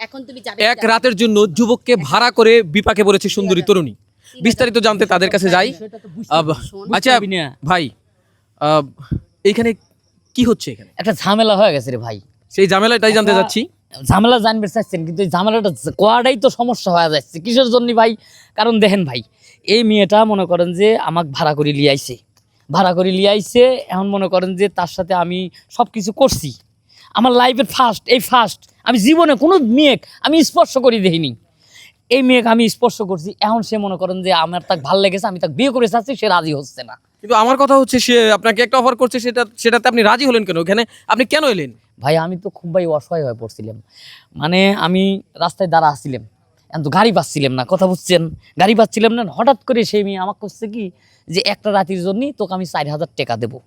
এখন তুমি যাবে এক রাতের জন্য যুবককে ভাড়া করে বিপাকে পড়েছে সুন্দরী তরুণী। বিস্তারিত জানতে তাদের কাছে যাই। আচ্ছা ভাই, এইখানে কি হচ্ছে? এখানে একটা ঝামেলা হয়ে গেছে রে ভাই। সেই ঝামেলাটাই জানতে যাচ্ছি। ঝামেলা জানবে চাচ্ছেন, কিন্তু এই ঝামেলাটা কোয়াটাই তো সমস্যা হয়ে যাচ্ছে। কিসের জন্য ভাই? কারণ দেখেন ভাই, এই মেয়েটা মনে করেন যে আমাকে ভাড়া করে লিয়ে আইছে। এখন মনে করেন যে তার সাথে আমি সব কিছু করছি। আমার লাইফের ফার্স্ট আমি জীবনে কোনো মেয়েকে আমি স্পর্শ করি দেখিনি। এই মেয়েকে আমি স্পর্শ করছি। এখন সে মনে করেন যে তাকে ভালো লেগেছে, আমি তাকে বিয়ে করে চাচ্ছি, সে রাজি হচ্ছে না। কিন্তু আমার কথা হচ্ছে, সে আপনাকে একটা অফার করছে, সেটাতে আপনি রাজি হলেন কেন? এখানে আপনি কেন এলেন? ভাই আমি তো খুব ভাই অসহায় হয়ে পড়ছিলাম। মানে আমি রাস্তায় দাঁড়া আসছিলাম, এখন তো গাড়ি পাচ্ছিলাম না। কথা বুঝছেন? গাড়ি পাচ্ছিলাম না। হঠাৎ করে সেই মেয়ে আমাকে করছে কি যে একটা রাতের জন্য তোকে আমি 4,000 টাকা দেবো,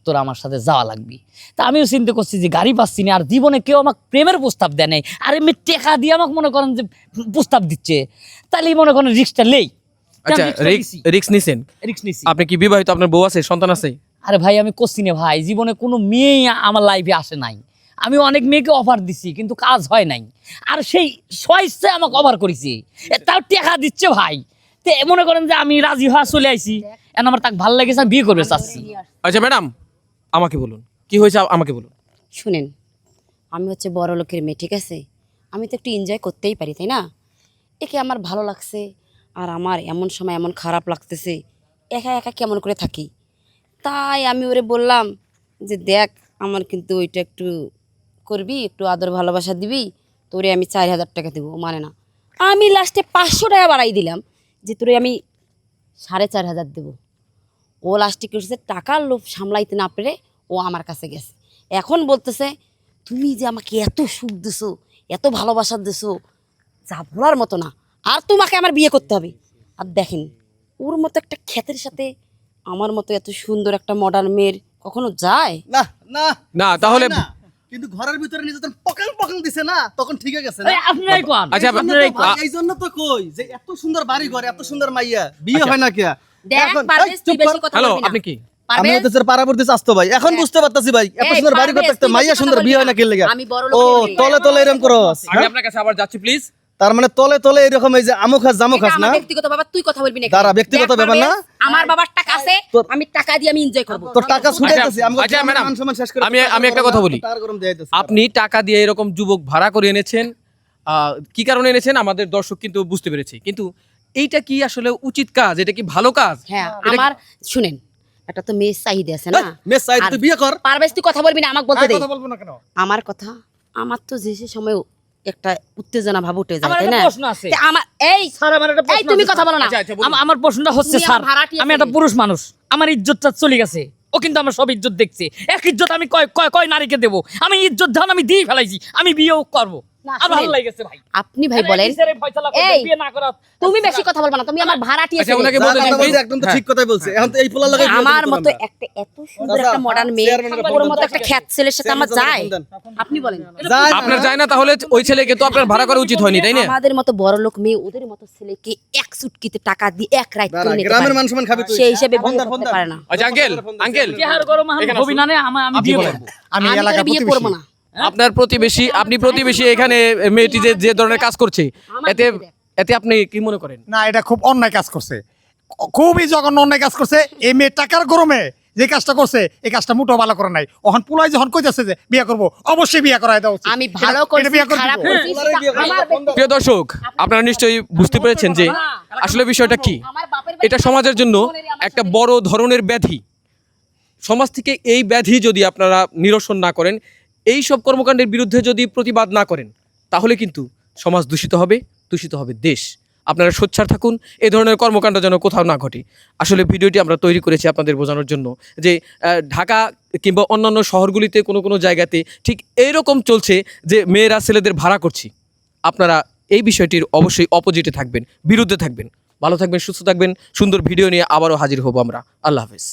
তোরা আমার সাথে যাওয়া লাগবি। তা আমিও চিন্তা করছি যে গাড়ি পাচ্ছি না, আর জীবনে কেউ আমাকে প্রেমের প্রস্তাব দেয় নাই, আর এমনি টাকা দিয়ে আমাকে মনে করেন যে প্রস্তাব দিচ্ছে, তাহলে মনে করেন রিক্সটা লেই। আচ্ছা, রিক্স নিছেন? রিক্স নিছি। আপনি কি বিবাহিত? আপনার বউ আছে, সন্তান আছে? আরে ভাই আমি করছি না ভাই, জীবনে কোনো মেয়েই আমার লাইফে আসে নাই। আমি অনেক মেয়েকে অফার দিছি, কিন্তু কাজ হয় নাই। আর সেই স্বইচ্ছায় আমাকে অফার করেছি, তাও টাকা দিচ্ছে ভাই। তো মনে করেন যে আমি রাজি হওয়া চলে আইছি, এখন আমার তাকে ভালো লেগেছে, আমি বিয়ে করবে চাচ্ছি। আচ্ছা ম্যাডাম, আমাকে বলুন কি হয়েছে, আমাকে বলুন। শুনেন, আমি হচ্ছে বড় লোকের মেয়ে, ঠিক আছে? আমি তো একটু এনজয় করতেই পারি, তাই না? একে আমার ভালো লাগছে, আর আমার এমন সময় এমন খারাপ লাগতেছে, একা একা কেমন করে থাকি। তাই আমি ওরে বললাম যে দেখ, আমার কিন্তু ওইটা একটু করবি, একটু আদর ভালোবাসা দিবি, তোরে আমি 4,000 টাকা দেবো। মানে না, আমি লাস্টে 500 টাকা বাড়াই দিলাম যে তোরে আমি 4,500 দেবো। ও লাস্টে কি করছে, টাকার লোভ সামলাইতে না পেরে ও আমার কাছে গেছে। এখন বলতেছে তুমি যে আমাকে এত সুখ দিছো, এত ভালোবাসা দিছো, যা বলার মতো না, আর তোমাকে আমার বিয়ে করতে হবে। আর দেখেন, ওর মতো একটা খ্যাতের সাথে আমার মতো এত সুন্দর একটা মডার্ন মেয়ের কখনো যায়? না না না, তাহলে না। কিন্তু ঘরের ভিতরে নিজে যখন পকাং দিছে না, তখন ঠিক গেছে না? আপনারাই কোন। আচ্ছা, এই জন্য তো কই যে এত সুন্দর বাড়ি ঘর, এত সুন্দর মাইয়া, বিয়ে আচ্ছা। হয় না কে? দেখ এখন পারভেজ, তুই বেশি কথা হ্যালো, বলবি না। আপনি কি? আমি পারভেজ, হচ্ছে পাড়াবর্তী চাস্তো ভাই, এখন বুঝতে পারতাছি ভাই, এত এই, সুন্দর বাড়ি ঘর পারভেজ, থাকতে তুই মাইয়া বেশি সুন্দর কথা বিয়ে বলবি হয় না না। কে লেগে? আমি বড় ও লোকের মেয়ে। তলে তলে এরকম করো। আমি আপনার কাছে আবার যাচ্ছি প্লিজ। তার মানে তলে তলে এরকম এই যে আমো খাস জামো এটা খাস না? আমার ব্যক্তিগত ব্যাপার, তুই কথা বলবি না। দাঁড়া, ব্যক্তিগত দেখ ব্যাপার না? পারভেজ, আমার বাবার টাকা আছে, আমি টাকা দিয়ে আমি এনজয় করব। তোর টাকা ছুটাইতেছি, আমি আচ্ছা, ম্যাডাম, মান সম্মান শেষ করে আমি একটা কথা বলি। তার গরম দেয়াইতেছি। আপনি টাকা দিয়ে এরকম যুবক ভাড়া করে এনেছেন, কি কারণে এনেছেন আমাদের দর্শক কিন্তু বুঝতে পেরেছে, কিন্তু এইটা কি আসলে উচিত কাজ? এটা কি ভালো কাজ? হ্যাঁ, আমার শুনেন, একটা তো মেয়ের চাহিদা আছে না? মেয়ে চাই তুই বিয়ে কর। পারভেজ, তুই কথা বলবি না, আমাকে বলতে দে। কথা বলবো না কেন? আমার কথা, আমার তো যে সে সময় একটা উত্তেজনা ভাব উঠে যায়, আমার তাই একটা না? প্রশ্ন আছে। তে আমার এই স্যার, আমার একটা এই প্রশ্ন তুমি আছে, কথা বলো না। আচ্ছা, বলুন। আমার প্রশ্নটা হচ্ছে, তুমি স্যার আমার ভাড়াটিয়া আমি একটা ছেলে। পুরুষ মানুষ, আমার ইজ্জতটা চলে গেছে, ও কিন্তু আমার সব ইজ্জত দেখছে। এক ইজ্জত আমি কয় নারীকে দেবো? আমি ইজ্জত ধান আমি দিয়ে ফেলাইছি, আমি বিয়েও করবো। না, আর ভালো শুনেন, লাগছে ভাই। আপনি ভাই বলেন, এই, বিয়ে না করা। তুমি বেশি কথা বলবা না, তুমি আমার ভাড়াটিয়া আচ্ছা, ছেলে। ওনাকে যা বলতে দিন, কথা বলছে please। একদম তো হ্যাঁ। ঠিক কথাই বলছে। এখন তো এই পোলা লাগে আমার মতো একটা এত সুন্দর একটা মডার্ন মেয়ে, ওর মতো একটা খ্যাত ছেলের সাথে আমার যায়? আপনি বলেন। আপনার যায় না, তাহলে ওই ছেলেকে তো আপনার ভাড়া করা উচিত হয়নি, তাই না? আমাদের মতো বড় লোক মেয়ে ওদের মতো ছেলেকে এক সুটকিতে টাকা দিয়ে এক রাত করে নিতে গ্রামের পারে। মান সম্মান খাবি তুই। সেই হিসেবে বিয়ে ফোন করতে দাও। পারে না। আচ্ছা আঙ্কেল, চেহারা গরম এখানে হবি না, আমি বিয়ে করবো। আমি আমি এলাকার তোরে বিয়ে করবো না। আপনার প্রতিবেশী, আপনি প্রতিবেশী এখানে মেয়েটি যে ধরনের কাজ করছে, এতে এতে আপনি কি মনে করেন? না, এটা খুব অন্যায় কাজ করছে, খুবই জঘন্য অন্যায় কাজ করছে। এই মেয়ে টাকার গরমে যে কাজটা করছে, এই কাজটা মোটেও ভালো করে নাই। ওখান পুলাই যখন কইতাছে যে বিয়ে করবো, অবশ্যই বিয়ে করাই দেওয়া উচিত। আমি ভালো এটা করছি, বিয়ে করে খারাপ দিব। করছি, সেটা আমার ব্যক্তিগত। প্রিয় দর্শক, আপনারা নিশ্চয়ই বুঝতে পেরেছেন যে আসলে বিষয়টা কি। আমার বাপের বাড়ি এটা সমাজের জন্য একটা বড় ধরনের ব্যাধি। সমাজ থেকে এই ব্যাধি যদি আপনারা নিরসন না করেন, এই সব কর্মকাণ্ডের বিরুদ্ধে যদি প্রতিবাদ না করেন, তাহলে কিন্তু সমাজ দূষিত হবে দেশ। আপনারা সোচ্চার থাকুন, এই ধরনের কর্মকাণ্ড যেন কোথাও না ঘটে। আসলে ভিডিওটি আমরা তৈরি করেছি আপনাদের বোঝানোর জন্য যে ঢাকা কিংবা অন্যান্য শহরগুলিতে কোনো জায়গাতে ঠিক এইরকম চলছে যে মেয়েরা ছেলেদের ভাড়া করছি। আপনারা এই বিষয়টির অবশ্যই অপোজিটে থাকবেন, বিরুদ্ধে থাকবেন। ভালো থাকবেন, সুস্থ থাকবেন। সুন্দর ভিডিও নিয়ে আবারও হাজির হব আমরা। আল্লাহ হাফেজ।